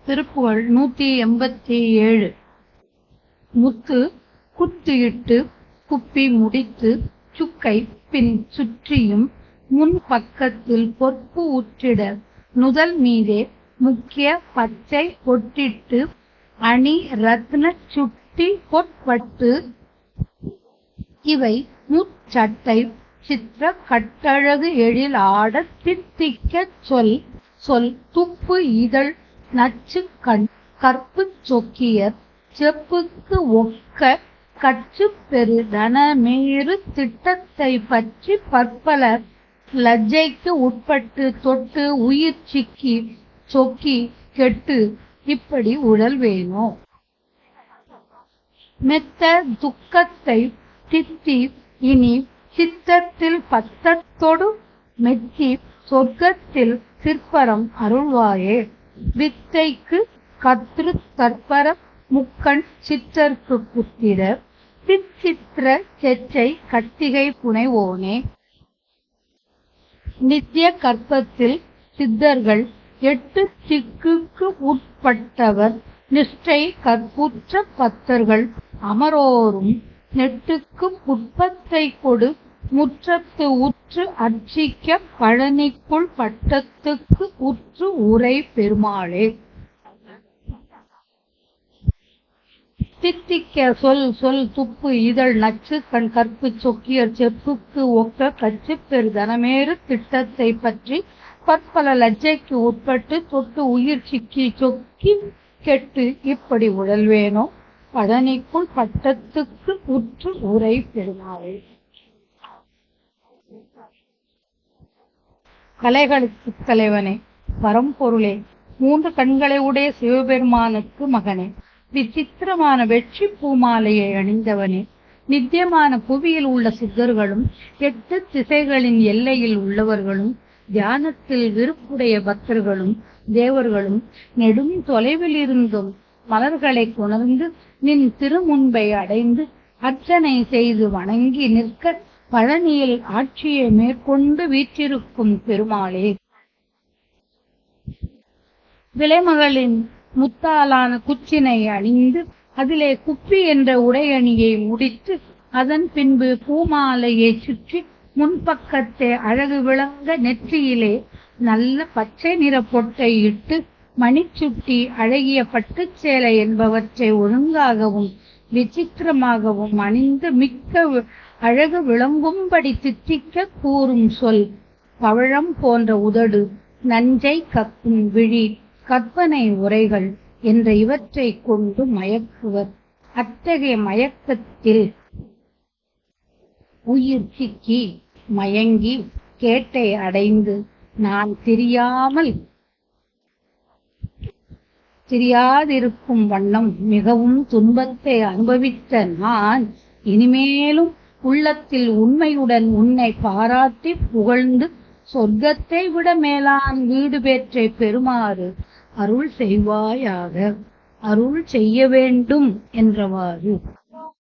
திருப்புகழ் 187. முத்து குத்தியிட்டு குப்பி முடித்து சுக்கை பின் சுற்றியும் முன் பக்கத்தில் பொற்பு உற்றிட நுதல் மீதே முக்கிய பச்சை பொட்டிட்டு அணி ரத்ன சுட்டி பொற்பட்டு இவை முச்சட்டை சித்திர கட்டழகு எழில் ஆட தித்திக்க சொல் சொல் துப்பு இதழ் நச்சு கண் கற்பு சொக்கியர் செப்புக்கு ஒக்க கற்று பெரு தனமேறு திட்டத்தை பற்றி பற்பல லஜ்ஜைக்கு உட்பட்டு தொட்டு உயிர் சிக்கி சொக்கி கெட்டு இப்படி உழல் வேணோ. மெத்த துக்கத்தை தித்தி இனி சித்தத்தில் பத்தத்தொடு மெத்தி சொர்க்கத்தில் சிற்பரம் அருள்வாயே. வித்தைக்கு கத்ரு தற்பர முக்கண் சித்தர்க்கு புத்திர சித்திர செச்சை கத்திகை புனைவோனே. நித்திய கற்பத்தில் சித்தர்கள் 8 திக்குக்கு உட்பட்டவர் நிஷ்டை கற்புற்ற பத்தர்கள் அமரோரும் நெட்டுக்கு புட்பத்தை கொடு முற்றத்து உற்று அர்ச்சிக்க பழனிக்குள் பட்டத்துக்கு உற்று உரை பெருமாளே. தித்திக்க சொல் சொல் துப்பு இதழ் நச்சு கண் கற்பு சொக்கியர் செப்புக்கு ஒக்க கச்சு பெரு தனமேறு திட்டத்தை பற்றி பற்பல லஜ்ஜைக்கு உட்பட்டு தொட்டு உயிர் சிக்கி சொக்கி கெட்டு இப்படி உழல்வேனோ. பழனிக்குள் பட்டத்துக்கு உற்று உரை பெருமாளே. கலைகளுக்கு தலைவனே, பரம்பொருளே, 3 கண்களை உடைய சிவபெருமானுக்கு மகனே, விசித்திரமான வெற்றி பூமாலையை அணிந்தவனே, நித்தியமான புவியில் உள்ள சித்தர்களும் 8 திசைகளின் எல்லையில் உள்ளவர்களும் தியானத்தில் விருப்புடைய பக்தர்களும் தேவர்களும் நெடும் தொலைவில் இருந்தும் மலர்களை கொணர்ந்து நின் திருமுன்பை அடைந்து அர்ச்சனை செய்து வணங்கி நிற்க பழனியில் ஆட்சியை மேற்கொண்டு வீற்றிருக்கும் பெருமாளே. விலைமகளின் முத்தாலான குச்சினை அணிந்து அதிலே குப்பி என்ற உடையணியை முடித்து அதன் பின்பு பூமாலையை சுற்றி முன்பக்கத்தை அழகு விளங்க நெற்றியிலே நல்ல பச்சை நிற பொட்டை இட்டு மணிச்சுட்டி அழகிய பட்டுச்சேலை என்பவற்றை ஒழுங்காகவும் விசித்திரமாகவும் அணிந்து மிக்க அழகு விளங்கும்படி தித்திக்க கூறும் சொல் பவழம் போன்ற உதடு நஞ்சை கக்கும் விழி கற்பனை உரைகள் என்ற இவற்றை கொண்டு மயக்குவர். அத்தகைய மயக்கத்தில் உயிர் சிக்கி மயங்கி கேட்டை அடைந்து நான் தெரியாதிருக்கும் வண்ணம் மிகவும் துன்பத்தை அனுபவித்த நான் இனிமேலும் உள்ளத்தில் உண்மையுடன் உன்னை பாராட்டி புகழ்ந்து சொர்க்கத்தை விட மேலான் வீடு பெற்றை பெறுமாறு அருள் செய்வாயாக. அருள் செய்ய வேண்டும் என்றவாறு